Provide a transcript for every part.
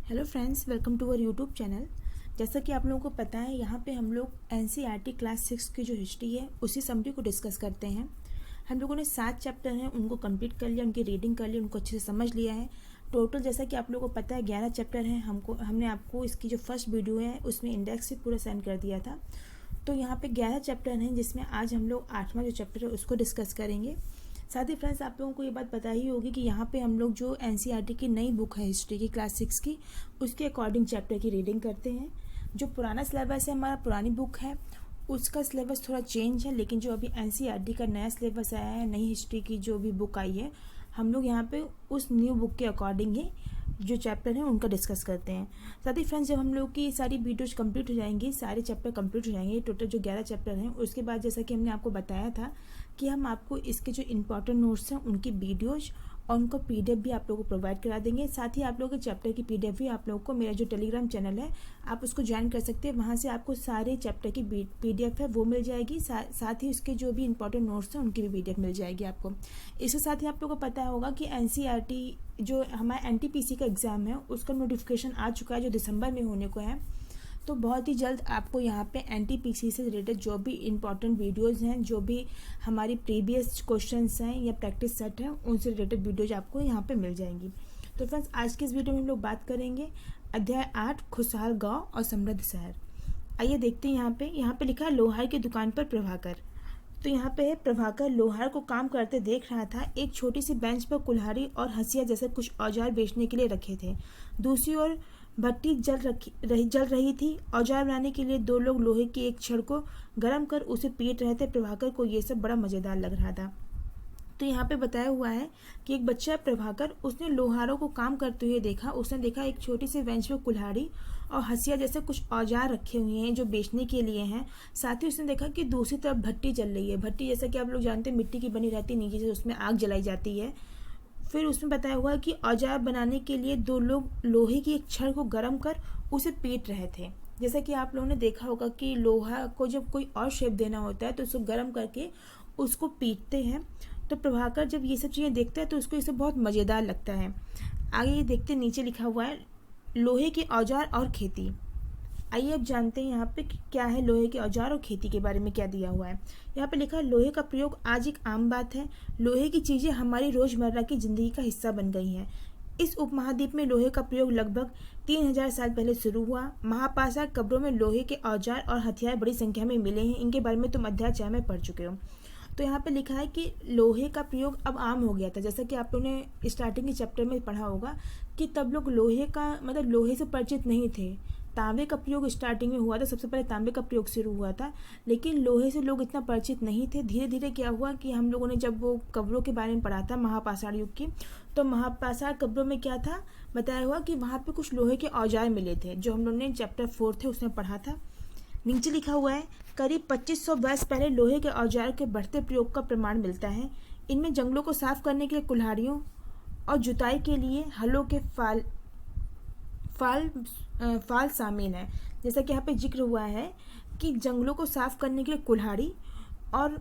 Hello friends, welcome to our YouTube channel. जैसा कि आप लोगों को पता है, यहाँ पे हम लोग एनसीईआरटी क्लास 6 की जो हिस्ट्री है उसी समरी को डिस्कस करते हैं। हम लोगों ने 7 चैप्टर हैं उनको कंप्लीट कर लिया, उनकी रीडिंग कर ली, उनको अच्छे से समझ लिया है। टोटल जैसा कि आप लोगों को पता है 11 चैप्टर हैं। हमने आपको इसकी जो फर्स्ट वीडियो है उसमें इंडेक्स भी पूरा सेंड कर दिया था। तो यहाँ पे 11 चैप्टर हैं जिसमें आज हम लोग 8वां जो चैप्टर है उसको डिस्कस करेंगे। साथ ही फ्रेंड्स, आप लोगों को ये बात पता ही होगी कि यहाँ पे हम लोग जो एनसीईआरटी की नई बुक है हिस्ट्री की क्लास 6 की, उसके अकॉर्डिंग चैप्टर की रीडिंग करते हैं। जो पुराना सिलेबस है, हमारा पुरानी बुक है, उसका सिलेबस थोड़ा चेंज है, लेकिन जो अभी एनसीईआरटी का नया सिलेबस आया है, नई हिस्ट्री की जो भी बुक आई है, हम लोग यहाँ पे उस न्यू बुक के अकॉर्डिंग ही जो चैप्टर हैं उनका डिस्कस करते हैं। साथ ही फ्रेंड्स, जब हम लोग की सारी वीडियोज कंप्लीट हो जाएंगी, सारे चैप्टर कंप्लीट हो जाएंगे, टोटल जो 11 चैप्टर हैं, उसके बाद जैसा कि हमने आपको बताया था कि हम आपको इसके जो इंपॉर्टेंट नोट्स हैं उनकी वीडियोज और उनको पीडीएफ भी आप लोगों को प्रोवाइड करा देंगे। साथ ही आप लोगों के चैप्टर की पीडीएफ भी आप लोगों को, मेरा जो टेलीग्राम चैनल है आप उसको ज्वाइन कर सकते हैं, वहाँ से आपको सारे चैप्टर की पीडीएफ है वो मिल जाएगी। साथ ही उसके जो भी इंपॉर्टेंट नोट्स हैं उनकी भी पीडीएफ मिल जाएगी आपको। इसके साथ ही आप लोगों को पता होगा कि एनसीईआरटी जो हमारा एनटीपीसी का एग्ज़ाम है उसका नोटिफिकेशन आ चुका है, जो दिसंबर में होने को है। तो बहुत ही जल्द आपको यहाँ पे एनटीपीसी से रिलेटेड जो भी इम्पॉर्टेंट वीडियोज़ हैं, जो भी हमारी प्रीवियस क्वेश्चंस हैं या प्रैक्टिस सेट हैं, उनसे रिलेटेड वीडियोज आपको यहाँ पे मिल जाएंगी। तो फ्रेंड्स, आज की इस वीडियो में हम लोग बात करेंगे अध्याय 8 खुशहाल गाँव और समृद्ध शहर। आइए देखते हैं। यहाँ पे लिखा है लोहार की दुकान पर प्रभाकर। तो यहाँ पे है, प्रभाकर लोहार को काम करते देख रहा था। एक छोटी सी बेंच पर कुल्हाड़ी और हंसिया जैसे कुछ औजार बेचने के लिए रखे थे। दूसरी ओर भट्टी जल रही थी। औजार बनाने के लिए 2 लोग लोहे की एक छड़ को गर्म कर उसे पीट रहे थे। प्रभाकर को ये सब बड़ा मज़ेदार लग रहा था। तो यहाँ पे बताया हुआ है कि एक बच्चा प्रभाकर, उसने लोहारों को काम करते हुए देखा। उसने देखा एक छोटी सी बेंच पर कुल्हाड़ी और हंसिया जैसे कुछ औजार रखे हुए हैं जो बेचने के लिए हैं। साथ ही उसने देखा कि दूसरी तरफ भट्टी जल रही है। भट्टी जैसा कि आप लोग जानते हैं मिट्टी की बनी रहती है, नीचे से उसमें आग जलाई जाती है। फिर उसमें बताया हुआ है कि औजार बनाने के लिए 2 लोग लोहे की एक छड़ को गर्म कर उसे पीट रहे थे। जैसा कि आप लोगों ने देखा होगा कि लोहा को जब कोई और शेप देना होता है तो उसको गर्म करके उसको पीटते हैं। तो प्रभाकर जब ये सब चीज़ें देखता है तो उसको ये सब बहुत मज़ेदार लगता है। आगे ये देखते, नीचे लिखा हुआ है लोहे के औजार और खेती। आइए अब जानते हैं यहाँ पे क्या है लोहे के औजार और खेती के बारे में क्या दिया हुआ है। यहाँ पे लिखा है लोहे का प्रयोग आज एक आम बात है। लोहे की चीज़ें हमारी रोज़मर्रा की ज़िंदगी का हिस्सा बन गई हैं। इस उपमहाद्वीप में लोहे का प्रयोग लगभग 3000 साल पहले शुरू हुआ। महापाषाण कब्रों में लोहे के औजार और हथियार बड़ी संख्या में मिले हैं। इनके बारे में तुम अध्याय 4 में पढ़ चुके हो। तो यहाँ पे लिखा है कि लोहे का प्रयोग अब आम हो गया था। जैसा कि आप लोगों ने स्टार्टिंग के चैप्टर में पढ़ा होगा कि तब लोग लोहे का मतलब लोहे से परिचित नहीं थे। तांबे का प्रयोग स्टार्टिंग में हुआ था, सबसे पहले तांबे का प्रयोग शुरू हुआ था, लेकिन लोहे से लोग इतना परिचित नहीं थे। धीरे धीरे क्या हुआ कि हम लोगों ने जब वो कब्रों के बारे में पढ़ा था महापाषाण युग की, तो महापाषाण कब्रों में क्या था बताया हुआ कि वहाँ पे कुछ लोहे के औजार मिले थे, जो हम लोगों ने चैप्टर 4 थे उसमें पढ़ा था। नीचे लिखा हुआ है करीब 2500 वर्ष पहले लोहे के औजार के बढ़ते प्रयोग का प्रमाण मिलता है। इनमें जंगलों को साफ करने के लिए कुल्हाड़ियों और जुताई के लिए हलों के फाल शामिल है। जैसा कि यहाँ पे जिक्र हुआ है कि जंगलों को साफ करने के लिए कुल्हाड़ी और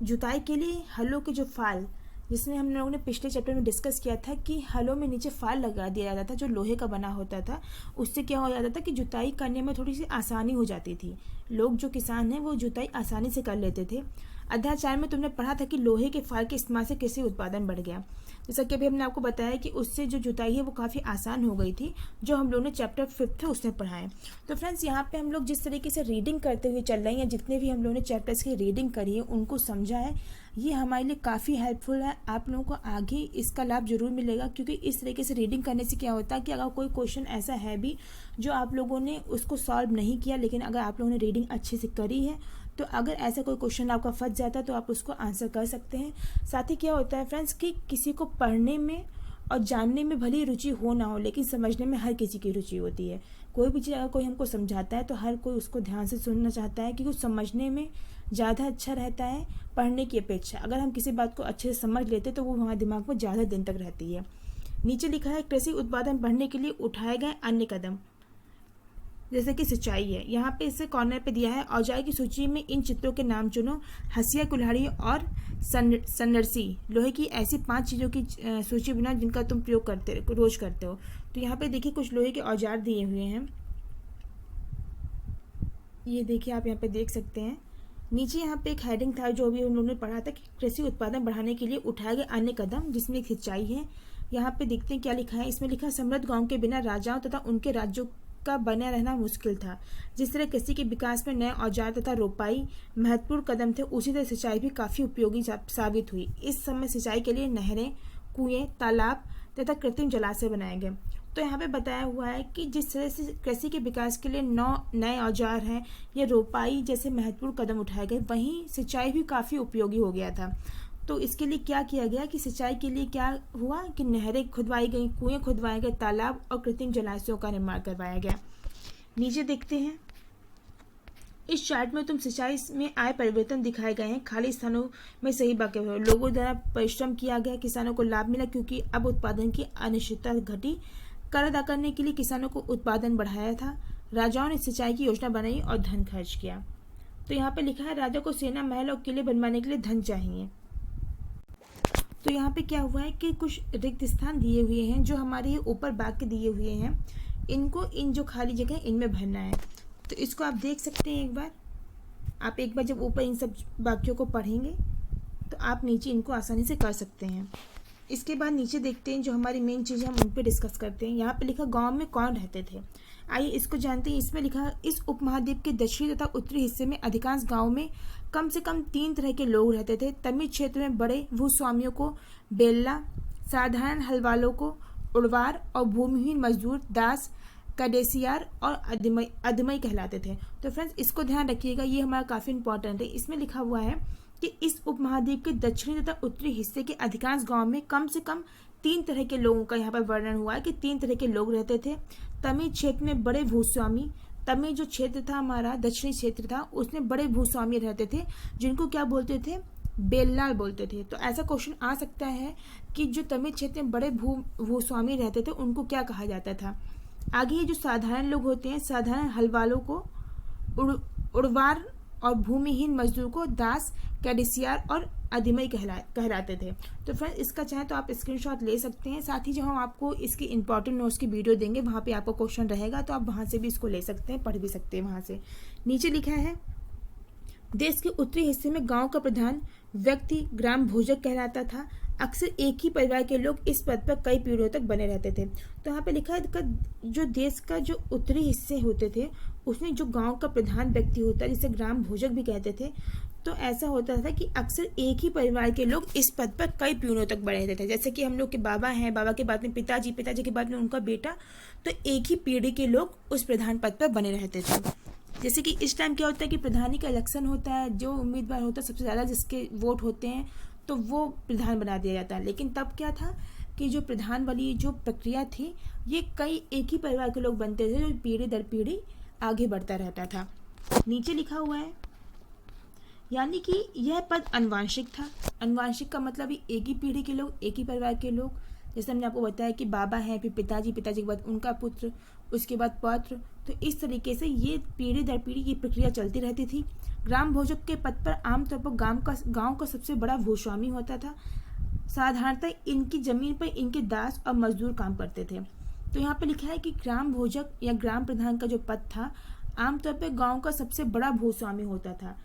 जुताई के लिए हलों के जो फाल, जिसमें हम लोगों ने पिछले चैप्टर में डिस्कस किया था कि हलों में नीचे फाल लगा दिया जाता था जो लोहे का बना होता था। उससे क्या हो जाता था कि जुताई करने में थोड़ी सी आसानी हो जाती थी। लोग जो किसान हैं वो जुताई आसानी से कर लेते थे। अध्याय 4 में तुमने पढ़ा था कि लोहे के फाल के इस्तेमाल से कृषि उत्पादन बढ़ गया। जैसा कि अभी हमने आपको बताया कि उससे जो जुताई है वो काफ़ी आसान हो गई थी, जो हम लोगों ने चैप्टर 5 थे उसमें पढ़ा है। तो फ्रेंड्स, यहाँ पे हम लोग जिस तरीके से रीडिंग करते हुए चल रहे हैं, जितने भी हम लोगों ने चैप्टर्स की रीडिंग करी है उनको समझा है, ये हमारे लिए काफ़ी हेल्पफुल है। आप लोगों को आगे इसका लाभ जरूर मिलेगा, क्योंकि इस तरीके से रीडिंग करने से क्या होता है कि अगर कोई क्वेश्चन ऐसा है भी जो आप लोगों ने उसको सॉल्व नहीं किया, लेकिन अगर आप लोगों ने रीडिंग अच्छे से करी है, तो अगर ऐसा कोई क्वेश्चन आपका फंस जाता है तो आप उसको आंसर कर सकते हैं। साथ ही क्या होता है फ्रेंड्स कि किसी को पढ़ने में और जानने में भले ही रुचि हो ना हो, लेकिन समझने में हर किसी की रुचि होती है। कोई भी चीज़ अगर कोई हमको समझाता है तो हर कोई उसको ध्यान से सुनना चाहता है, क्योंकि समझने में ज़्यादा अच्छा रहता है पढ़ने की अपेक्षा। अगर हम किसी बात को अच्छे से समझ लेते तो वो हमारे दिमाग में ज़्यादा दिन तक रहती है। नीचे लिखा है कृषि उत्पादन बढ़ने के लिए उठाए गए अन्य कदम, जैसे कि सिंचाई है। यहाँ पे इसे कॉर्नर पे दिया है। औजार की सूची में इन चित्रों के नाम चुनो। हंसिया, कुल्हाड़ी और सन्नरसी। लोहे की ऐसी 5 चीज़ों की सूची बनाओ जिनका तुम प्रयोग रोज करते हो। तो यहाँ पे देखिए कुछ लोहे के औजार दिए हुए हैं, ये देखिए आप यहाँ पे देख सकते हैं। नीचे यहाँ पे एक हेडिंग था जो भी उन लोगों ने पढ़ा था कि कृषि उत्पादन बढ़ाने के लिए उठाए गए अन्य कदम, जिसमें एक सिंचाई है। यहाँ पे देखते हैं क्या लिखा है। इसमें लिखा है समृद्ध गांव के बिना राजाओं तथा उनके राज्यों का बना रहना मुश्किल था। जिस तरह कृषि के विकास में नए औजार तथा रोपाई महत्वपूर्ण कदम थे, उसी तरह सिंचाई भी काफ़ी उपयोगी साबित हुई। इस समय सिंचाई के लिए नहरें, कुएं, तालाब तथा कृत्रिम जलाशय बनाए गए। तो यहाँ पे बताया हुआ है कि जिस तरह से कृषि के विकास के लिए 9 नए औजार हैं या रोपाई जैसे महत्वपूर्ण कदम उठाए गए, वहीं सिंचाई भी काफ़ी उपयोगी हो गया था। तो इसके लिए क्या किया गया कि सिंचाई के लिए क्या हुआ कि नहरें खुदवाई गई, कुएं खुदवाए गए, तालाब और कृत्रिम जलाशयों का निर्माण करवाया गया। नीचे देखते हैं, इस चार्ट में तुम सिंचाई में आए परिवर्तन दिखाए गए हैं। खाली स्थानों में सही वाक्य है। लोगों द्वारा परिश्रम किया गया, किसानों को लाभ मिला क्योंकि अब उत्पादन की अनिश्चितता घटी। कर अदा करने के लिए किसानों को उत्पादन बढ़ाया था। राजाओं ने सिंचाई की योजना बनाई और धन खर्च किया। तो यहाँ पे लिखा है राजा को सेना, महल और किले बनवाने के लिए धन चाहिए। तो यहाँ पे क्या हुआ है कि कुछ रिक्त स्थान दिए हुए हैं जो हमारे ऊपर वाक्य दिए हुए हैं, इनको इन जो खाली जगह इनमें भरना है। तो इसको आप देख सकते हैं एक बार। आप एक बार जब ऊपर इन सब वाक्यों को पढ़ेंगे तो आप नीचे इनको आसानी से कर सकते हैं। इसके बाद नीचे देखते हैं जो हमारी मेन चीज़ है, हम उन पर डिस्कस करते हैं। यहाँ पे लिखा गांव में कौन रहते थे, आइए इसको जानते हैं। इसमें लिखा इस उपमहाद्वीप के दक्षिणी तथा उत्तरी हिस्से में अधिकांश गाँव में कम से कम 3 तरह के लोग रहते थे। तमिल क्षेत्र में बड़े भूस्वामियों को बेल्ला, साधारण हलवालों को उड़वार और भूमिहीन मजदूर दास, कडेसियार और अदमई कहलाते थे। तो फ्रेंड्स इसको ध्यान रखिएगा, ये हमारा काफ़ी इंपॉर्टेंट है। इसमें लिखा हुआ है कि इस उपमहाद्वीप के दक्षिणी तथा उत्तरी हिस्से के अधिकांश गांव में कम से कम 3 तरह के लोगों का यहाँ पर वर्णन हुआ है कि 3 तरह के लोग रहते थे। तमिल क्षेत्र में बड़े भूस्वामी, तमिल जो क्षेत्र था हमारा दक्षिणी क्षेत्र था, उसमें बड़े भूस्वामी रहते थे जिनको क्या बोलते थे, बेल्लाल बोलते थे। तो ऐसा क्वेश्चन आ सकता है कि जो तमिल क्षेत्र में बड़े भूस्वामी रहते थे उनको क्या कहा जाता था। आगे ये जो साधारण लोग होते हैं, साधारण हलवालों को उड़वार और भूमिहीन मजदूर को दास, कैडिसियार और अदमई कहलाते थे। तो फ्रेंड्स इसका चाहे तो आप स्क्रीनशॉट ले सकते हैं। साथ ही जब हम आपको इसकी इंपॉर्टेंट नोट्स की वीडियो देंगे वहाँ पे आपको क्वेश्चन रहेगा, तो आप वहाँ से भी इसको ले सकते हैं, पढ़ भी सकते हैं वहाँ से। नीचे लिखा है देश के उत्तरी हिस्से में गांव का प्रधान व्यक्ति ग्राम भोजक कहलाता था। अक्सर एक ही परिवार के लोग इस पद पर कई पीढ़ियों तक बने रहते थे। तो यहाँ पे लिखा है जो देश का जो उत्तरी हिस्से होते थे उसमें जो गांव का प्रधान व्यक्ति होता है जिसे ग्राम भोजक भी कहते थे, तो ऐसा होता था कि अक्सर एक ही परिवार के लोग इस पद पर कई पीढ़ियों तक बने रहते थे। जैसे कि हम लोग के बाबा हैं, बाबा के बाद में पिताजी, पिताजी के बाद में उनका बेटा, तो एक ही पीढ़ी के लोग उस प्रधान पद पर बने रहते थे। जैसे कि इस टाइम क्या होता है कि प्रधानी का इलेक्शन होता है, जो उम्मीदवार होता है सबसे ज़्यादा जिसके वोट होते हैं तो वो प्रधान बना दिया जाता है। लेकिन तब क्या था कि जो प्रधान वाली जो प्रक्रिया थी ये कई एक ही परिवार के लोग बनते थे, जो पीढ़ी दर पीढ़ी आगे बढ़ता रहता था। नीचे लिखा हुआ है यानी कि यह पद अनुवांशिक था। अनुवांशिक का मतलब एक ही पीढ़ी के लोग, एक ही परिवार के लोग। जैसे हमने आपको बताया कि बाबा हैं, फिर पिताजी, पिताजी के बाद उनका पुत्र, उसके बाद पौत्र। तो इस तरीके से ये पीढ़ी दर पीढ़ी की प्रक्रिया चलती रहती थी। ग्राम भोजक के पद पर आमतौर पर गांव का सबसे बड़ा भूस्वामी होता था। साधारणतः इनकी जमीन पर इनके दास और मजदूर काम करते थे। तो यहाँ पे लिखा है कि ग्राम भोजक या ग्राम प्रधान का जो पद था आमतौर पर गाँव का सबसे बड़ा भूस्वामी होता था।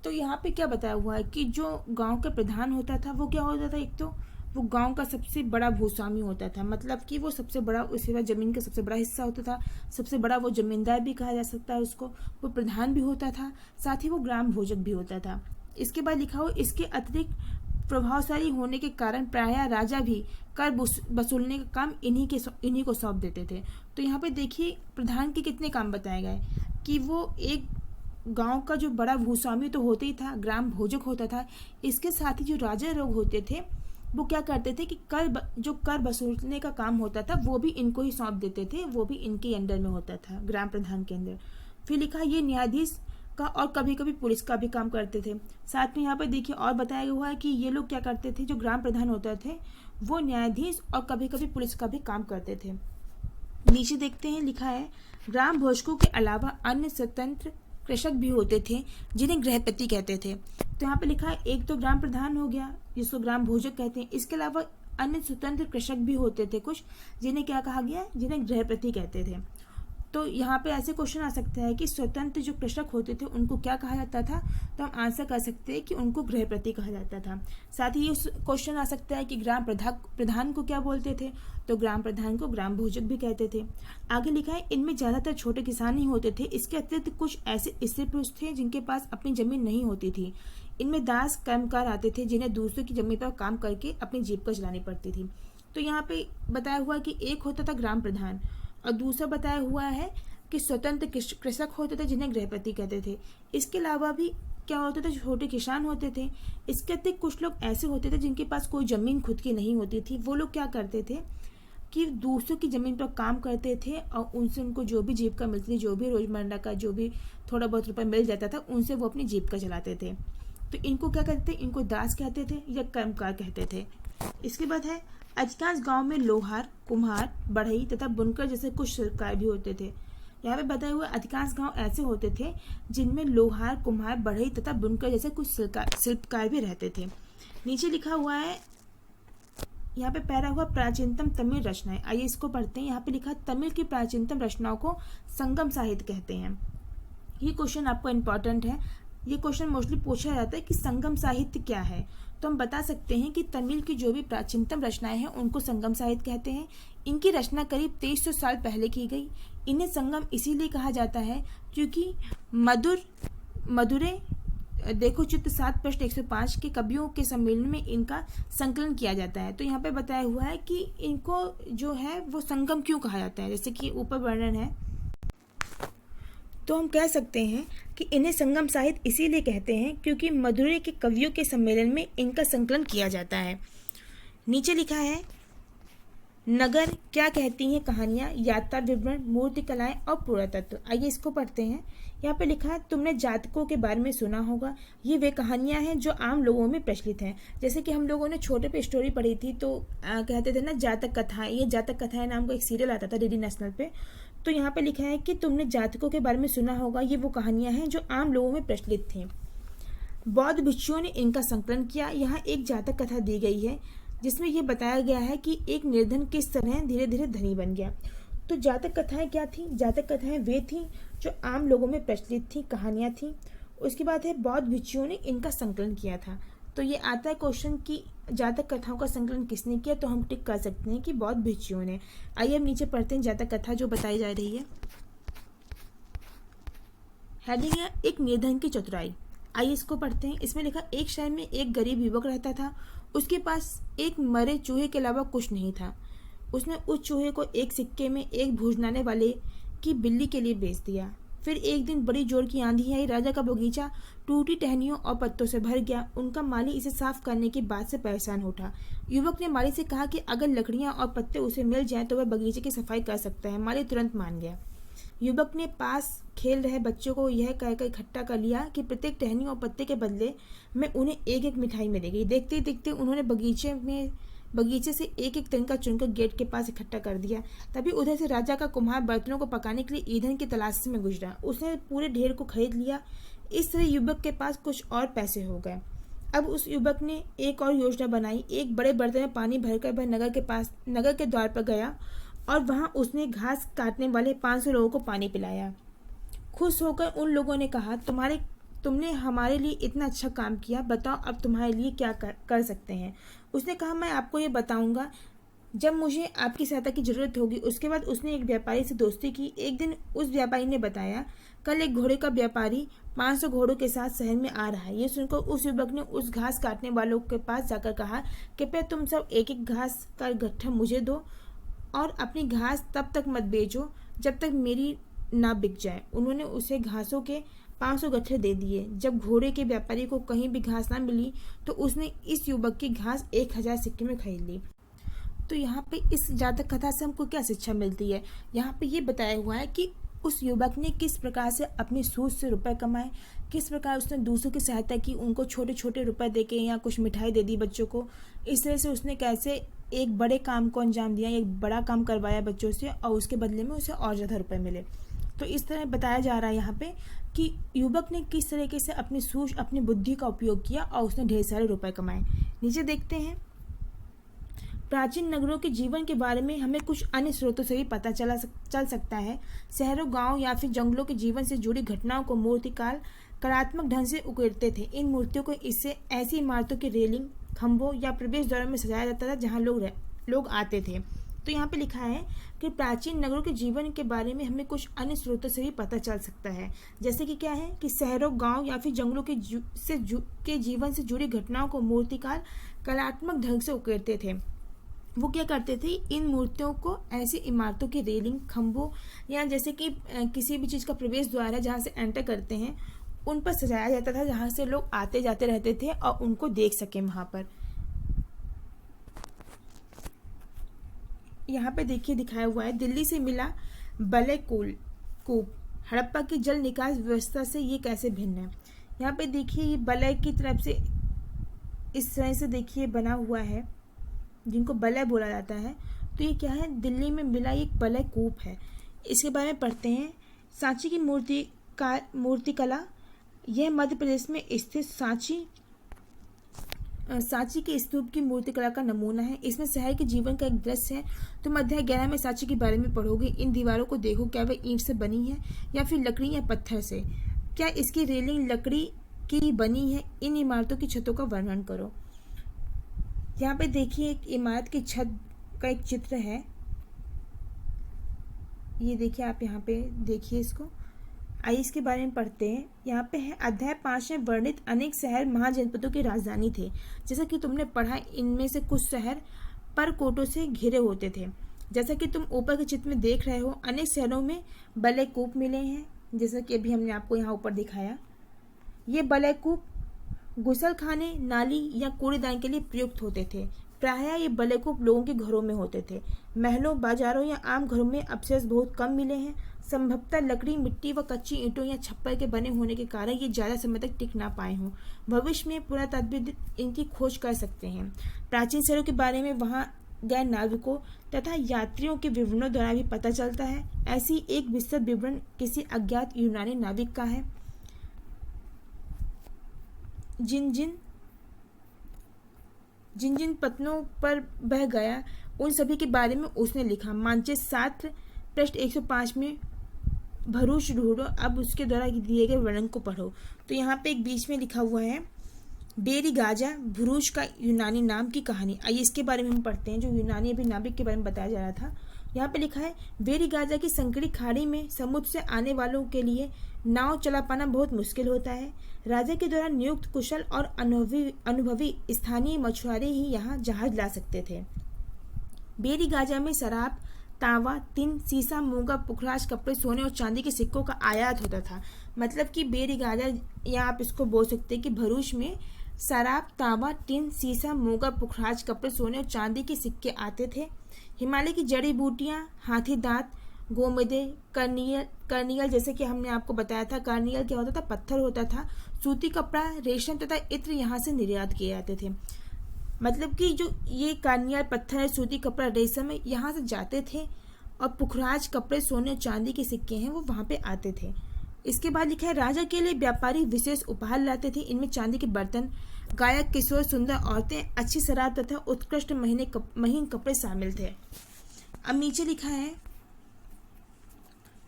तो यहाँ पे क्या बताया हुआ है कि जो गांव का प्रधान होता था वो क्या होता था, एक तो वो गांव का सबसे बड़ा भूस्वामी होता था, मतलब कि वो सबसे बड़ा, उसके बाद जमीन का सबसे बड़ा हिस्सा होता था, सबसे बड़ा वो जमींदार भी कहा जा सकता है उसको, वो प्रधान भी होता था, साथ ही वो ग्राम भोजक भी होता था। इसके बाद लिखा हो इसके अतिरिक्त प्रभावशाली होने के कारण प्रायः राजा भी कर वसूलने का काम इन्हीं को सौंप देते थे। तो यहाँ पे देखिए प्रधान के कितने काम बताए गए कि वो एक गांव का जो बड़ा भूस्वामी तो होता ही था, ग्राम भोजक होता था, इसके साथ ही जो राजा लोग होते थे वो क्या करते थे कि कर वसूलने का काम होता था वो भी इनको ही सौंप देते थे, वो भी इनके अंडर में होता था, ग्राम प्रधान के अंदर। फिर लिखा ये न्यायाधीश का और कभी कभी पुलिस का भी काम करते थे। साथ में यहाँ पर देखिए और बताया हुआ है कि ये लोग क्या करते थे, जो ग्राम प्रधान होते थे वो न्यायाधीश और कभी कभी पुलिस का भी काम करते थे। नीचे देखते हैं लिखा है ग्राम भोजकों के अलावा अन्य स्वतंत्र कृषक भी होते थे जिन्हें गृहपति कहते थे। तो यहाँ पे लिखा है एक तो ग्राम प्रधान हो गया जिसको ग्राम भोजक कहते हैं, इसके अलावा अन्य स्वतंत्र कृषक भी होते थे कुछ, जिन्हें क्या कहा गया, जिन्हें गृहप्रति कहते थे। तो यहाँ पे ऐसे क्वेश्चन आ सकता है कि स्वतंत्र जो कृषक होते थे उनको क्या कहा जाता था, तो हम आंसर कर सकते हैं कि उनको गृहप्रति कहा जाता था। साथ ही उस क्वेश्चन आ सकता है कि ग्राम प्रधान को क्या बोलते थे, तो ग्राम प्रधान को ग्राम भोजक भी कहते थे। आगे लिखा है इनमें ज़्यादातर छोटे किसान ही होते थे, इसके अतिरिक्त कुछ ऐसे स्त्री पुरुष थे जिनके पास अपनी जमीन नहीं होती थी। इनमें दास कर्मकार आते थे जिन्हें दूसरों की जमीन पर काम करके अपनी जीविका चलानी पड़ती थी। तो यहाँ पे बताया हुआ कि एक होता था ग्राम प्रधान और दूसरा बताया हुआ है कि स्वतंत्र कृषक होते थे जिन्हें गृहप्रति कहते थे। इसके अलावा भी क्या होते थे, छोटे किसान होते थे। इसके अतिरिक्त कुछ लोग ऐसे होते थे जिनके पास कोई ज़मीन खुद की नहीं होती थी। वो लोग क्या करते थे कि दूसरों की ज़मीन पर काम करते थे और उनसे उनको जो भी जीविका मिलती थी, जो भी रोज़मर्रा का जो भी थोड़ा बहुत रुपये मिल जाता था, उनसे वो अपनी जीविका चलाते थे। तो इनको क्या कहते थे, इनको दास कहते थे या कर्मकार कहते थे। इसके बाद है अधिकांश गांव में लोहार, कुम्हार, बढ़ई तथा बुनकर जैसे कुछ शिल्पकार भी होते थे। यहाँ पे बताए हुए अधिकांश गांव ऐसे होते थे जिनमें लोहार, कुम्हार, बढ़ई तथा बुनकर जैसे कुछ शिल्पकार भी रहते थे। नीचे लिखा हुआ है, यहाँ पे पैरा हुआ प्राचीनतम तमिल रचनाएं, आइए इसको पढ़ते हैं। यहाँ पे लिखा तमिल की प्राचीनतम रचनाओं को संगम साहित्य कहते हैं। ये क्वेश्चन आपको इम्पोर्टेंट है। ये क्वेश्चन मोस्टली पूछा जाता है कि संगम साहित्य क्या है, तो हम बता सकते हैं कि तमिल की जो भी प्राचीनतम रचनाएं हैं उनको संगम साहित्य कहते हैं। इनकी रचना करीब 2300 साल पहले की गई। इन्हें संगम इसीलिए कहा जाता है क्योंकि मधुरे देखो चित्र 7 पृष्ठ 105 के कवियों के सम्मेलन में इनका संकलन किया जाता है। तो यहाँ पे बताया हुआ है कि इनको जो है वो संगम क्यों कहा जाता है, जैसे कि ऊपर वर्णन है। तो हम कह सकते हैं कि इन्हें संगम साहित्य इसीलिए कहते हैं क्योंकि मधुरै के कवियों के सम्मेलन में इनका संकलन किया जाता है। नीचे लिखा है नगर क्या कहती हैं कहानियाँ, यात्रा विवरण, मूर्ति कलाएं और पुरातत्व। आइए इसको पढ़ते हैं। यहाँ पे लिखा है तुमने जातकों के बारे में सुना होगा। ये वे कहानियाँ हैं जो आम लोगों में प्रचलित हैं। जैसे कि हम लोगों ने छोटे पे स्टोरी पढ़ी थी तो कहते थे ना जातक कथाएं। ये जातक कथाएं नाम का एक सीरियल आता था डीडी नेशनल पे। तो यहाँ पे लिखा है कि तुमने जातकों के बारे में सुना होगा। ये वो कहानियाँ हैं जो आम लोगों में प्रचलित थी। बौद्ध भिक्षुओं ने इनका संकलन किया। यहाँ एक जातक कथा दी गई है जिसमें यह बताया गया है कि एक निर्धन किस तरह धीरे धीरे धनी बन गया। तो जातक कथाएं क्या थी? जातक कथाएं वे थी जो आम लोगों में प्रचलित थी, कहानियाँ थी। उसके बाद है बौद्ध भिक्षुओं ने इनका संकलन किया था। तो ये आता है क्वेश्चन कि जातक कथाओं का संकलन किसने किया, तो हम टिक कर सकते हैं कि बौद्ध भिक्षुओं ने। आइए हम नीचे पढ़ते हैं जातक कथा जो बताई जा रही है। हेडिंग है एक निर्धन की चतुराई। आइए इसको पढ़ते हैं। इसमें लिखा एक शहर में एक गरीब युवक रहता था। उसके पास एक मरे चूहे के अलावा कुछ नहीं था। उसने उस चूहे को एक सिक्के में एक भोजनाने वाले की बिल्ली के लिए बेच दिया। फिर एक दिन बड़ी जोर की आंधी आई। राजा का बगीचा टूटी टहनियों और पत्तों से भर गया। उनका माली इसे साफ करने की बात से परेशान उठा। युवक ने माली से कहा कि अगर लकड़ियां और पत्ते उसे मिल जाएं तो वह बगीचे की सफाई कर सकता है। माली तुरंत मान गया। युवक ने पास खेल रहे बच्चों को यह कहकर इकट्ठा कर लिया कि प्रत्येक टहनी और पत्ते के बदले में उन्हें एक एक मिठाई मिलेगी। देखते ही देखते उन्होंने बगीचे से एक एक तिनका चुनकर गेट के पास इकट्ठा कर दिया। तभी उधर से राजा का कुम्हार बर्तनों को पकाने के लिए ईंधन की तलाश में गुजरा। उसने पूरे ढेर को खरीद लिया। इस तरह युवक के पास कुछ और पैसे हो गए। अब उस युवक ने एक और योजना बनाई। एक बड़े बर्तन में पानी भरकर वह नगर के द्वार पर गया और वहां उसने घास काटने वाले 500 लोगों को पानी पिलाया। खुश होकर उन लोगों ने कहा तुमने हमारे लिए इतना अच्छा काम किया, बताओ अब तुम्हारे लिए क्या कर सकते हैं। उसने कहा मैं आपको ये बताऊंगा जब मुझे आपकी सहायता की जरूरत होगी। उसके बाद उसने एक व्यापारी से दोस्ती की। एक दिन उस व्यापारी ने बताया कल एक घोड़े का व्यापारी 500 घोड़ों के साथ शहर में आ रहा है। ये सुनकर उस युवक ने उस घास काटने वालों के पास जाकर कहा कृपया तुम सब एक एक घास का गट्ठा मुझे दो और अपनी घास तब तक मत बेचो जब तक मेरी ना बिक जाए। उन्होंने उसे घासों के 500 गट्ठे दे दिए। जब घोड़े के व्यापारी को कहीं भी घास ना मिली तो उसने इस युवक की घास 1000 सिक्के में खरीद ली। तो यहाँ पे इस जातक कथा से हमको क्या शिक्षा मिलती है? यहाँ पे ये बताया हुआ है कि उस युवक ने किस प्रकार से अपनी सूझ से रुपए कमाए, किस प्रकार उसने दूसरों की सहायता की, उनको छोटे छोटे रुपए देके या कुछ मिठाई दे दी बच्चों को। इस तरह से उसने कैसे एक बड़े काम को अंजाम दिया, एक बड़ा काम करवाया बच्चों से और उसके बदले में उसे और ज़्यादा रुपए मिले। तो इस तरह बताया जा रहा है यहाँ पे कि युवक ने किस तरीके से अपनी सूझ, अपनी बुद्धि का उपयोग किया और उसने ढेर सारे रुपए कमाए। नीचे देखते हैं प्राचीन नगरों के जीवन के बारे में हमें कुछ अन्य स्रोतों से भी पता चल सकता है। शहरों, गांव या फिर जंगलों के जीवन से जुड़ी घटनाओं को मूर्तिकार कलात्मक ढंग से उकेरते थे। इन मूर्तियों को इससे ऐसी इमारतों की रेलिंग, खंभों या प्रवेश द्वारों में सजाया जाता था जहां लोग आते थे। तो यहाँ पे लिखा है कि प्राचीन नगरों के जीवन के बारे में हमें कुछ अन्य स्रोतों से भी पता चल सकता है। जैसे कि क्या है कि शहरों, गांव या फिर जंगलों के जीवन से जुड़ी घटनाओं को मूर्तिकार कलात्मक ढंग से उकेरते थे। वो क्या करते थे, इन मूर्तियों को ऐसी इमारतों की रेलिंग, खंभों या जैसे कि किसी भी चीज़ का प्रवेश द्वार है जहाँ से एंटर करते हैं, उन पर सजाया जाता था जहाँ से लोग आते जाते रहते थे और उनको देख सकें वहाँ पर। यहाँ पे देखिए दिखाया हुआ है, दिल्ली से मिला बलय कूप हड़प्पा की जल निकास व्यवस्था से ये कैसे भिन्न है। यहाँ पे देखिए ये बलय की तरफ से इस तरह से देखिए बना हुआ है, जिनको बलय बोला जाता है। तो ये क्या है, दिल्ली में मिला एक बलय कूप है। इसके बारे में पढ़ते हैं। सांची की मूर्तिकला, यह मध्य प्रदेश में स्थित सांची के स्तूप की मूर्तिकला का नमूना है। इसमें शहर के जीवन का एक दृश्य है। तुम अध्याय 11 में सांची के बारे में पढ़ोगे। इन दीवारों को देखो, क्या वे ईंट से बनी है या फिर लकड़ी या पत्थर से? क्या इसकी रेलिंग लकड़ी की बनी है? इन इमारतों की छतों का वर्णन करो। यहाँ पे देखिए एक इमारत की छत का एक चित्र है। ये देखिए, आप यहाँ पे देखिए इसको। आइए इसके बारे में पढ़ते हैं। यहाँ पे है अध्याय 5 में वर्णित अनेक शहर महाजनपदों की राजधानी थे। जैसा कि तुमने पढ़ा, इनमें से कुछ शहर परकोटों से घिरे होते थे। जैसा कि तुम ऊपर के चित्र में देख रहे हो, अनेक शहरों में बलय कूप मिले हैं, जैसा कि अभी हमने आपको यहाँ ऊपर दिखाया। ये बलय कूप गुसलखाने, नाली या कूड़ेदान के लिए प्रयुक्त होते थे। प्रायः ये बलय कूप लोगों के घरों में होते थे। महलों, बाजारों या आम घरों में अवशेष बहुत कम मिले हैं। संभवतः लकड़ी, मिट्टी व कच्ची ईंटों या छप्पर के बने होने के कारण ये ज़्यादा समय तक टिक ना पाए हों। भविष्य में पुरातत्वविद इनकी खोज कर सकते हैं। प्राचीन शहरों के बारे में वहाँ गए नाविकों तथा यात्रियों के विवरणों द्वारा भी पता चलता है। ऐसी एक विस्तृत विवरण किसी अज्ञात यूनानी नाविक का है। जिन जिन पत्तनों पर बह गया, उन सभी के बारे में उसने लिखा। मानचित्र 7 पृष्ठ 105 में भरूच ढूंढो, अब उसके द्वारा दिए गए वर्णन को पढ़ो। तो यहाँ पे एक बीच में लिखा हुआ है बेरीगाजा, भरूच का यूनानी नाम की कहानी। आइए इसके बारे में हम पढ़ते हैं, जो यूनानी अभी नाविक के बारे में बताया जा रहा था। यहाँ पे लिखा है, बेरीगाजा की संकरी खाड़ी में समुद्र से आने वालों के लिए नाव चला पाना बहुत मुश्किल होता है। राजा के द्वारा नियुक्त कुशल और अनुभवी स्थानीय मछुआरे ही यहाँ जहाज ला सकते थे। बेरीगाजा में शराब, तांबा, टिन, सीसा, मूंगा, पुखराज, कपड़े, सोने और चांदी के सिक्कों का आयात होता था। मतलब कि बेरीगाजा, या आप इसको बोल सकते हैं कि भरूच में शराब, तांबा, टिन, सीसा, मूंगा, पुखराज, कपड़े, सोने और चांदी के सिक्के आते थे। हिमालय की जड़ी बूटियाँ, हाथी दांत, गोमेदे, कर्नियल, जैसे कि हमने आपको बताया था, कर्नियल क्या होता था, पत्थर होता था। सूती कपड़ा, रेशम तथा इत्र यहाँ से निर्यात किए जाते थे। मतलब कि जो ये कर्नियल पत्थर है, सूती कपड़ा, रेशम है, यहाँ से जाते थे। और पुखराज, कपड़े, सोने और चांदी के सिक्के हैं, वो वहाँ पे आते थे। इसके बाद लिखा है, राजा के लिए व्यापारी विशेष उपहार लाते थे। इनमें चांदी के बर्तन, गायक, किशोर, सुंदर औरतें, अच्छी शराब तथा उत्कृष्ट महीन कपड़े शामिल थे। अब नीचे लिखा है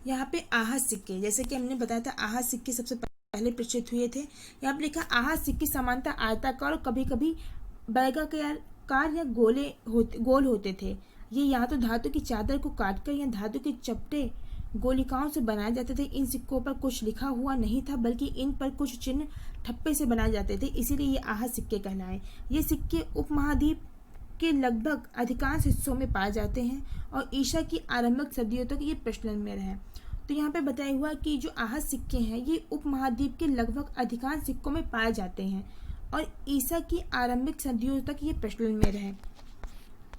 यहाँ पे आहत सिक्के, जैसे कि हमने बताया था आहत सिक्के सबसे पहले प्रचलित हुए थे। यहाँ पे लिखा आहत सिक्के सामान्यतः आयताकार और कभी कभी वर्गाकार या गोल होते थे। ये या तो धातु की चादर को काटकर या धातु के चपटे गोलिकाओं से बनाए जाते थे। इन सिक्कों पर कुछ लिखा हुआ नहीं था, बल्कि इन पर कुछ चिन्ह ठप्पे से बनाए जाते थे, इसीलिए ये आहत सिक्के कहलाए। ये सिक्के उपमहाद्वीप के लगभग अधिकांश हिस्सों में पाए जाते हैं और ईसा की आरंभिक सदियों तक ये प्रचलन में रहे। तो यहाँ पे बताया हुआ कि जो आहत सिक्के हैं ये उपमहाद्वीप के लगभग अधिकांश सिक्कों में पाए जाते हैं और ईसा की आरंभिक सदियों तक ये प्रचलन में रहे।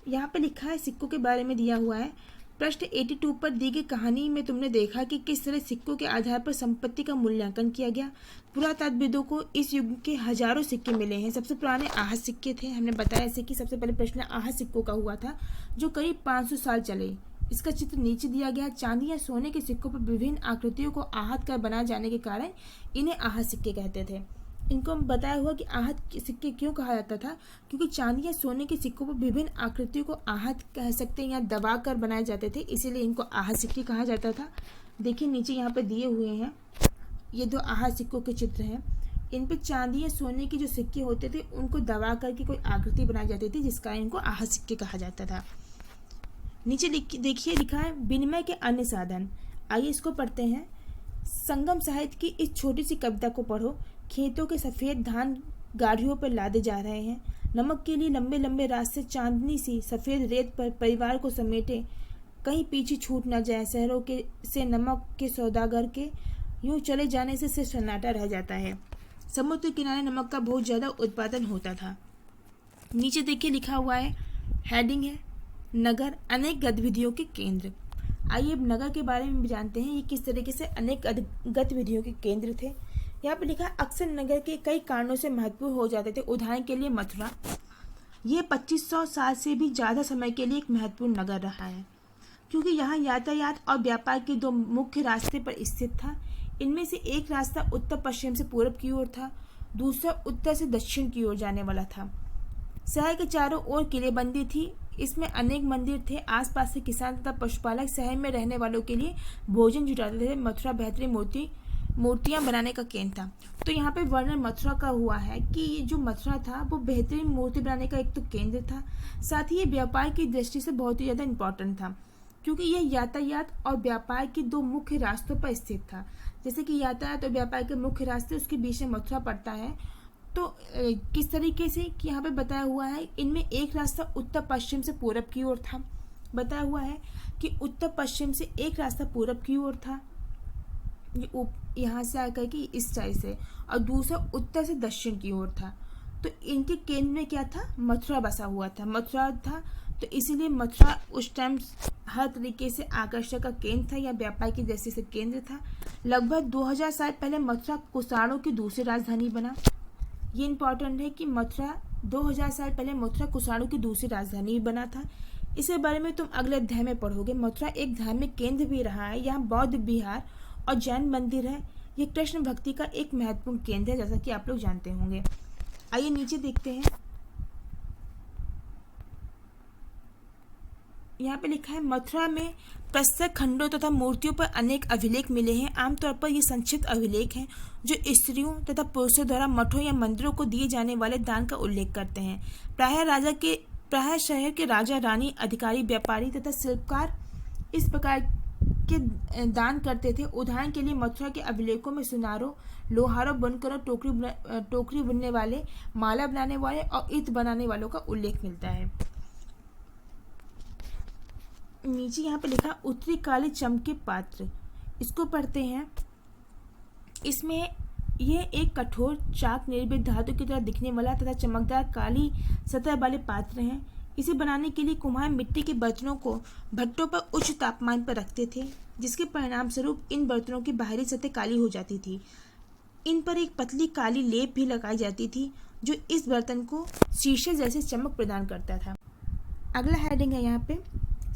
यहाँ पे लिखा है, सिक्कों के बारे में दिया हुआ है। पृष्ठ 82 पर दी गई कहानी में तुमने देखा कि किस तरह सिक्कों के आधार पर संपत्ति का मूल्यांकन किया गया। पुरातत्वविदों को इस युग के हजारों सिक्के मिले हैं। सबसे पुराने आहत सिक्के थे, हमने बताया ऐसे कि सबसे पहले प्रश्न आहत सिक्कों का हुआ था, जो करीब 500 साल चले। इसका चित्र नीचे दिया गया। चांदी या सोने के सिक्कों पर विभिन्न आकृतियों को आहत कर बनाए जाने के कारण इन्हें आहत सिक्के कहते थे। इनको बताया हुआ कि आहत सिक्के क्यों कहा जाता था, क्योंकि चांदी या सोने के सिक्कों पर विभिन्न आकृतियों को आहत कह सकते हैं या दबा कर बनाए जाते थे, इसीलिए इनको आहत सिक्के कहा जाता था। देखिए नीचे यहाँ पे दिए हुए हैं ये 2 आहत सिक्कों के चित्र हैं। इन पे चांदी या सोने के जो सिक्के होते थे उनको दबा करके कोई आकृति बनाई जाती थी, जिसका इनको आहत सिक्के कहा जाता था। नीचे देखिए लिखा है विनिमय के अन्य साधन। आइए इसको पढ़ते हैं। संगम साहित्य की इस छोटी सी कविता को पढ़ो। खेतों के सफ़ेद धान गाड़ियों पर लादे जा रहे हैं। नमक के लिए लंबे लंबे रास्ते चांदनी सी सफ़ेद रेत पर परिवार को समेटे, कहीं पीछे छूट न जाए शहरों के से नमक के सौदागर के, यूं चले जाने से सिर्फ सन्नाटा रह जाता है। समुद्र किनारे नमक का बहुत ज़्यादा उत्पादन होता था। नीचे देखिए लिखा हुआ है, हेडिंग है नगर अनेक गतिविधियों के केंद्र। आइए अब नगर के बारे में भी जानते हैं, ये किस तरीके से अनेक गतिविधियों के केंद्र थे। यहाँ पे लिखा है अक्सर नगर के कई कारणों से महत्वपूर्ण हो जाते थे। उदाहरण के लिए मथुरा, ये 2500 साल से भी ज़्यादा समय के लिए एक महत्वपूर्ण नगर रहा है, क्योंकि यहाँ यातायात और व्यापार के 2 मुख्य रास्ते पर स्थित था। इनमें से एक रास्ता उत्तर पश्चिम से पूर्व की ओर था, दूसरा उत्तर से दक्षिण की ओर जाने वाला था। शहर के चारों ओर किलेबंदी थी, इसमें अनेक मंदिर थे। आसपास के किसान तथा पशुपालक शहर में रहने वालों के लिए भोजन जुटाते थे। मथुरा बेहतरीन मूर्तियां बनाने का केंद्र था। तो यहाँ पे वर्णन मथुरा का हुआ है कि ये जो मथुरा था वो बेहतरीन मूर्ति बनाने का एक तो केंद्र था, साथ ही ये व्यापार की दृष्टि से बहुत ही ज़्यादा इम्पोर्टेंट था, क्योंकि यह यातायात और व्यापार के 2 मुख्य रास्तों पर स्थित था। जैसे कि यातायात और व्यापार के मुख्य रास्ते, उसके बीच में मथुरा पड़ता है। तो किस तरीके से कि यहाँ पे बताया हुआ है, इनमें एक रास्ता उत्तर पश्चिम से पूरब की ओर था। बताया हुआ है कि उत्तर पश्चिम से एक रास्ता पूरब की ओर था, यहाँ से आकर के इस साइड से, और दूसरा उत्तर से दक्षिण की ओर था। तो इनके केंद्र में क्या था, मथुरा बसा हुआ था, मथुरा था। तो इसीलिए मथुरा उस टाइम हर तरीके से आकर्षण का केंद्र था या व्यापार की दृष्टि से केंद्र था। लगभग 2000 साल पहले मथुरा कुषाणों की दूसरी राजधानी बना। ये इंपॉर्टेंट है कि मथुरा 2000 साल पहले मथुरा कुषाणों की दूसरी राजधानी बना था। इसके बारे में तुम अगले अध्याय में पढ़ोगे। मथुरा एक धार्मिक केंद्र भी रहा है, यहाँ बौद्ध विहार और जैन मंदिर है। ये कृष्ण भक्ति का एक महत्वपूर्ण केंद्र है, जैसा कि आप लोग जानते होंगे। आइए नीचे देखते हैं। यहाँ पे लिखा है मथुरा में प्रस्तक खंडों तथा मूर्तियों पर अनेक अभिलेख मिले हैं। आमतौर पर ये संक्षिप्त अभिलेख हैं जो स्त्रियों तथा पुरुषों द्वारा मठों या मंदिरों को दिए जाने वाले दान का उल्लेख करते हैं। प्रायः शहर के राजा, रानी, अधिकारी, व्यापारी तथा शिल्पकार इस प्रकार के दान करते थे। उदाहरण के लिए मथुरा के अभिलेखों में सुनारों, लोहारों, बुनकरों, टोकरी बुनने वाले, माला बनाने वाले और ईंट बनाने वालों का उल्लेख मिलता है। नीचे यहाँ पे लिखा उत्तरी काले चमके पात्र, इसको पढ़ते हैं। इसमें यह एक कठोर चाक निर्मित धातु की तरह दिखने वाला तथा चमकदार काली सतह वाले पात्र हैं। इसे बनाने के लिए कुम्हार मिट्टी के बर्तनों को भट्टों पर उच्च तापमान पर रखते थे, जिसके परिणाम स्वरूप इन बर्तनों की बाहरी सतह काली हो जाती थी। इन पर एक पतली काली लेप भी लगाई जाती थी, जो इस बर्तन को शीशे जैसे चमक प्रदान करता था। अगला हेडिंग है यहाँ पे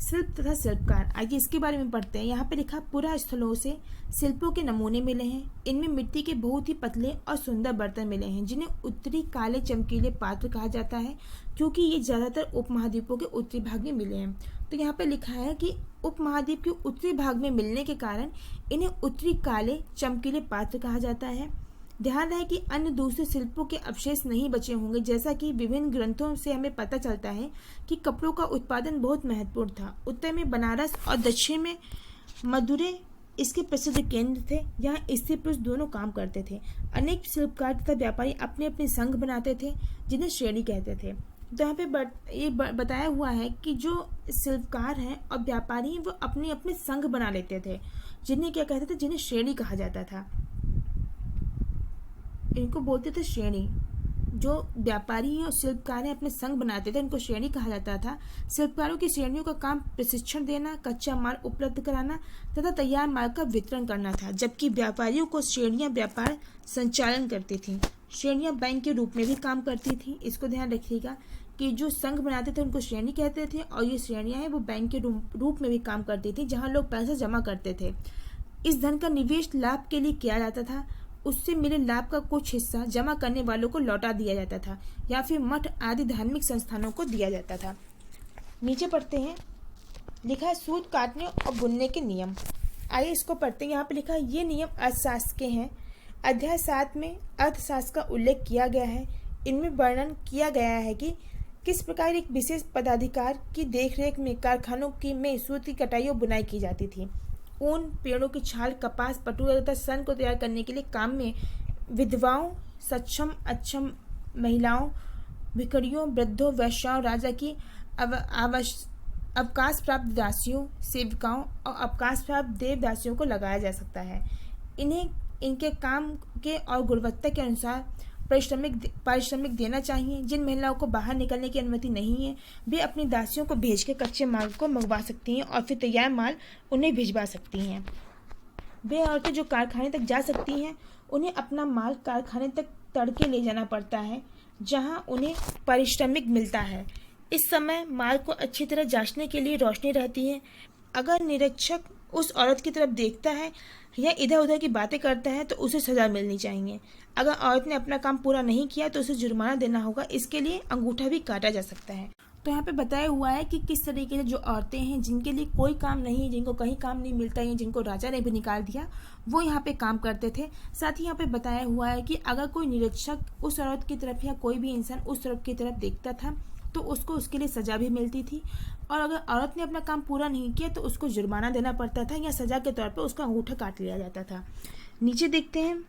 शिल्प तथा शिल्पकार। आइए इसके बारे में पढ़ते हैं। यहाँ पे लिखा पुरा स्थलों से शिल्पों के नमूने मिले हैं। इनमें मिट्टी के बहुत ही पतले और सुंदर बर्तन मिले हैं, जिन्हें उत्तरी काले चमकीले पात्र कहा जाता है, क्योंकि ये ज़्यादातर उपमहाद्वीपों के उत्तरी भाग में मिले हैं। तो यहाँ पे लिखा है कि उपमहाद्वीप के उत्तरी भाग में मिलने के कारण इन्हें उत्तरी काले चमकीले पात्र कहा जाता है। ध्यान रहे कि अन्य दूसरे शिल्पों के अवशेष नहीं बचे होंगे, जैसा कि विभिन्न ग्रंथों से हमें पता चलता है कि कपड़ों का उत्पादन बहुत महत्वपूर्ण था। उत्तर में बनारस और दक्षिण में मदुरै इसके प्रसिद्ध केंद्र थे। यहाँ स्त्री पुरुष दोनों काम करते थे। अनेक शिल्पकार तथा व्यापारी अपने अपने संघ बनाते थे, जिन्हें श्रेणी कहते थे। तो यहाँ पे ये बताया हुआ है कि जो शिल्पकार हैं और व्यापारी हैं वो अपने अपने संघ बना लेते थे, जिन्हें क्या कहते थे, जिन्हें श्रेणी कहा जाता था। इनको बोलते थे श्रेणी। जो व्यापारी और शिल्पकार हैं अपने संघ बनाते थे, इनको श्रेणी कहा जाता था। शिल्पकारों की श्रेणियों का काम प्रशिक्षण देना, कच्चा माल उपलब्ध कराना तथा तैयार माल का वितरण करना था, जबकि व्यापारियों को श्रेणियां व्यापार संचालन करती थीं। श्रेणियां बैंक के रूप में भी काम करती थीं। इसको ध्यान रखिएगा कि जो संघ बनाते थे उनको श्रेणी कहते थे, और ये श्रेणियां हैं वो बैंक के रूप में भी काम करती थी, जहाँ लोग पैसा जमा करते थे। इस धन का निवेश लाभ के लिए किया जाता था। उससे मिले लाभ का कुछ हिस्सा जमा करने वालों को लौटा दिया जाता था या फिर मठ आदि धार्मिक संस्थानों को दिया जाता था। नीचे पढ़ते हैं, लिखा है सूत काटने और बुनने के नियम। आइए इसको पढ़ते हैं। यहाँ पे लिखा है ये नियम अर्थशास्त्र के हैं। अध्याय 7 में अर्थशास्त्र का उल्लेख किया गया है। इनमें वर्णन किया गया है कि किस प्रकार एक विशेष पदाधिकार की देखरेख में कारखानों की में सूत की कटाई और बुनाई की जाती थी। ऊन, पेड़ों की छाल, कपास, पटुआ तथा सन को तैयार करने के लिए काम में विधवाओं, सक्षम अक्षम महिलाओं, भिखरियों, वृद्धों, वैश्याओं, राजा की अवकाश प्राप्त दासियों, सेविकाओं और अवकाश प्राप्त देवदासियों को लगाया जा सकता है। इन्हें इनके काम के और गुणवत्ता के अनुसार पारिश्रमिक देना चाहिए। जिन महिलाओं को बाहर निकलने की अनुमति नहीं है वे अपनी दासियों को भेज के कच्चे माल को मंगवा सकती हैं और फिर तैयार माल उन्हें भिजवा सकती हैं। वे औरतें जो कारखाने तक जा सकती हैं उन्हें अपना माल कारखाने तक तड़के ले जाना पड़ता है जहां उन्हें पारिश्रमिक मिलता है। इस समय माल को अच्छी तरह जांचने के लिए रोशनी रहती है। अगर निरीक्षक उस औरत की तरफ देखता है या इधर उधर की बातें करता है तो उसे सजा मिलनी चाहिए। अगर औरत ने अपना काम पूरा नहीं किया तो उसे जुर्माना देना होगा। इसके लिए अंगूठा भी काटा जा सकता है। तो यहाँ पे बताया हुआ है कि किस तरीके से जो औरतें हैं जिनके लिए कोई काम नहीं, जिनको कहीं काम नहीं मिलता है, जिनको राजा ने भी निकाल दिया, वो यहाँ पे काम करते थे। साथ ही यहाँ पे बताया हुआ है कि अगर कोई निरीक्षक उस औरत की तरफ या कोई भी इंसान उस औरत की तरफ देखता था तो उसको उसके लिए सज़ा भी मिलती थी, और अगर औरत ने अपना काम पूरा नहीं किया तो उसको जुर्माना देना पड़ता था या सज़ा के तौर पर उसका अंगूठा काट लिया जाता था। नीचे देखते हैं,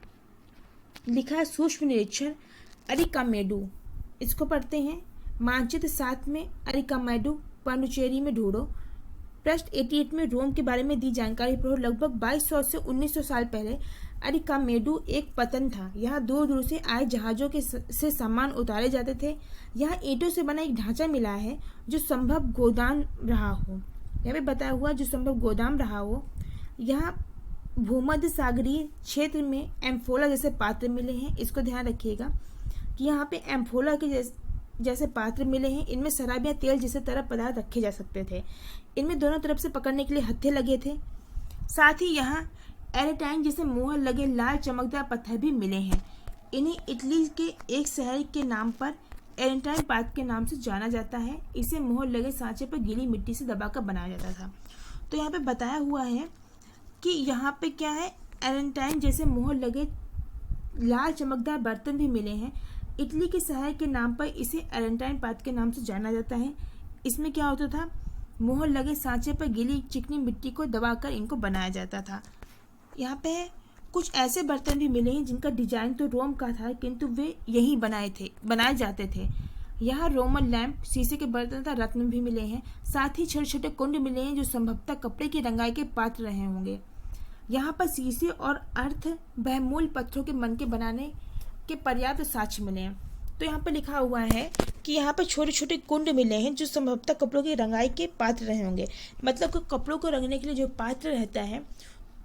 लिखा है सूक्ष्म निरीक्षण अरिकामेडू। इसको पढ़ते हैं। मानचित्र 7 में अरिकामेडू पांडुचेरी में ढूंढो। पृष्ठ 88 में रोम के बारे में दी जानकारी पढ़ो। लगभग 2200 से 1900 साल पहले अरिकामेडू एक पतन था। यहाँ दूर दूर से आए जहाज़ों से सामान उतारे जाते थे। यहाँ ईंटों से बना एक ढांचा मिला है जो संभव गोदाम रहा हो। यहाँ पे बताया हुआ जो संभव गोदाम रहा हो। यहाँ भूमध्य सागरीय क्षेत्र में एम्फोला जैसे पात्र मिले हैं। इसको ध्यान रखिएगा कि यहाँ पे एम्फोला के जैसे पात्र मिले हैं। इनमें शराब या तेल जैसे तरह पदार्थ रखे जा सकते थे। इनमें दोनों तरफ से पकड़ने के लिए हत्थे लगे थे। साथ ही यहाँ एरेटाइन जैसे मुहर लगे लाल चमकदार पत्थर भी मिले हैं। इन्हें इटली के एक शहर के नाम पर एरेटाइन पात्र के नाम से जाना जाता है। इसे मुहर लगे सांचे पर गीली मिट्टी से दबाकर बनाया जाता था। तो यहाँ पे बताया हुआ है कि यहाँ पे क्या है, एरेटाइन जैसे मुहर लगे लाल चमकदार बर्तन भी मिले हैं। इटली के शहर के नाम पर इसे एरेटाइन पात्र के नाम से जाना जाता है। इसमें क्या होता था, मुहर लगे सांचे पर गीली चिकनी मिट्टी को दबाकर इनको बनाया जाता था। यहाँ पे कुछ ऐसे बर्तन भी मिले हैं जिनका डिजाइन तो रोम का था किंतु वे यहीं बनाए जाते थे। यहाँ रोमन लैंप, शीशे के बर्तन तथा रत्न भी मिले हैं। साथ ही छोटे छोटे कुंड मिले हैं जो संभवतः कपड़े की रंगाई के पात्र रहे होंगे। यहाँ पर शीशे और अर्थ बहुमूल्य पत्थरों के मन के बनाने के पर्याप्त साक्ष्य मिले हैं। तो यहाँ पर लिखा हुआ है कि यहाँ पर छोटे छोटे कुंड मिले हैं जो संभवतः कपड़ों की रंगाई के पात्र रहे होंगे। मतलब कपड़ों को रंगने के लिए जो पात्र रहता है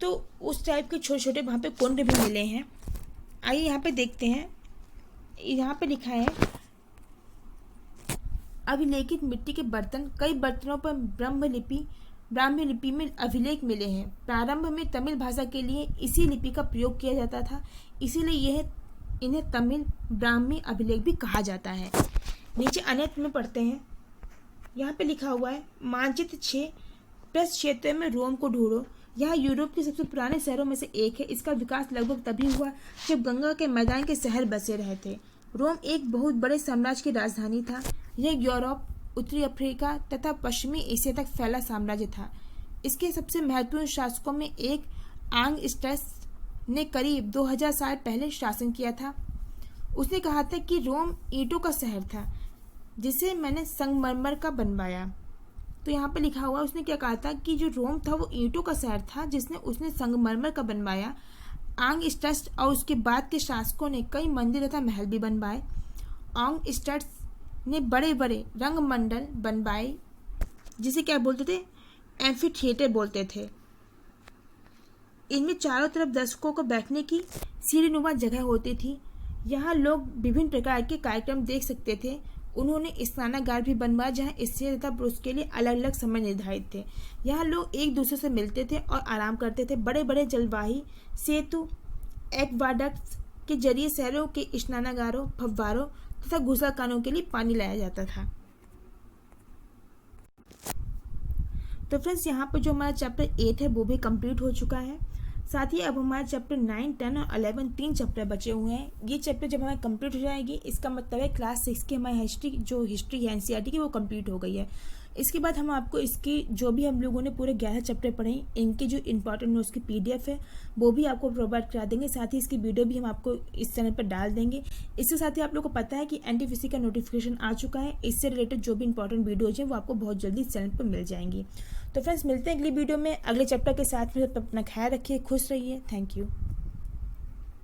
तो उस टाइप के छोटे छोटे वहाँ पे कुंड भी मिले हैं। आइए यहाँ पे देखते हैं। यहाँ पे लिखा है अभिलेखित मिट्टी के बर्तन। कई बर्तनों पर ब्राह्मी लिपि में अभिलेख मिले हैं। प्रारंभ में तमिल भाषा के लिए इसी लिपि का प्रयोग किया जाता था, इसीलिए इन्हें तमिल ब्राह्मी अभिलेख भी कहा जाता है। नीचे अन्यत्र में पढ़ते हैं। यहाँ पे लिखा हुआ है मानचित्र 6 पृष्ठ क्षेत्र में रोम को ढूंढो। यह यूरोप के सबसे पुराने शहरों में से एक है। इसका विकास लगभग तभी हुआ जब गंगा के मैदान के शहर बसे रहे थे। रोम एक बहुत बड़े साम्राज्य की राजधानी था। यह यूरोप, उत्तरी अफ्रीका तथा पश्चिमी एशिया तक फैला साम्राज्य था। इसके सबसे महत्वपूर्ण शासकों में एक आंगस्टस ने करीब 2000 साल पहले शासन किया था। उसने कहा था कि रोम ईंटों का शहर था जिसे मैंने संगमरमर का बनवाया। तो यहाँ पे लिखा हुआ उसने क्या कहा था कि जो रोम था वो ईंटों का शहर था जिसने उसने संगमरमर का बनवाया। आंगस्टस और उसके बाद के शासकों ने कई मंदिर तथा महल भी बनवाए। आंगस्टस ने बड़े बड़े रंगमंडल बनवाए जिसे क्या बोलते थे, एम्फी थिएटर बोलते थे। इनमें चारों तरफ दर्शकों को बैठने की सीढ़ीनुमा जगह होती थी। यहाँ लोग विभिन्न प्रकार के कार्यक्रम देख सकते थे। उन्होंने स्नानागार भी बनवाया जहाँ स्त्री तथा पुरुष के लिए अलग अलग समय निर्धारित थे। यहाँ लोग एक दूसरे से मिलते थे और आराम करते थे। बड़े बड़े जलवाही सेतु एक्वाडक्ट्स के जरिए शहरों के स्नानागारों, फव्वारों तथा गुस्साखानों के लिए पानी लाया जाता था। तो फ्रेंड्स यहाँ पर जो हमारा चैप्टर 8 है वो भी कंप्लीट हो चुका है। साथ ही अब हमारे चैप्टर 9, 10 और 11 3 चैप्टर बचे हुए हैं। ये चैप्टर जब हमारे कंप्लीट हो जाएगी इसका मतलब है क्लास 6 की हमारी हिस्ट्री है एनसीईआरटी की वो कंप्लीट हो गई है। इसके बाद हम आपको इसकी जो भी हम लोगों ने पूरे 11 चैप्टर पढ़े इनके जो इंपॉर्टेंट नोट्स की PDF है वो भी आपको प्रोवाइड करा देंगे। साथ ही इसकी वीडियो भी हम आपको इस चैनल पर डाल देंगे। इसके साथ ही आप लोगों को पता है कि NTPC का नोटिफिकेशन आ चुका है। इससे रिलेटेड जो भी इंपॉर्टेंट वीडियोज हैं वो आपको बहुत जल्दी इस चैनल पर मिल जाएंगी। तो फ्रेंड्स मिलते हैं अगली वीडियो में अगले चैप्टर के साथ में। अपना ख्याल रखिए, खुश रहिए। Thank you.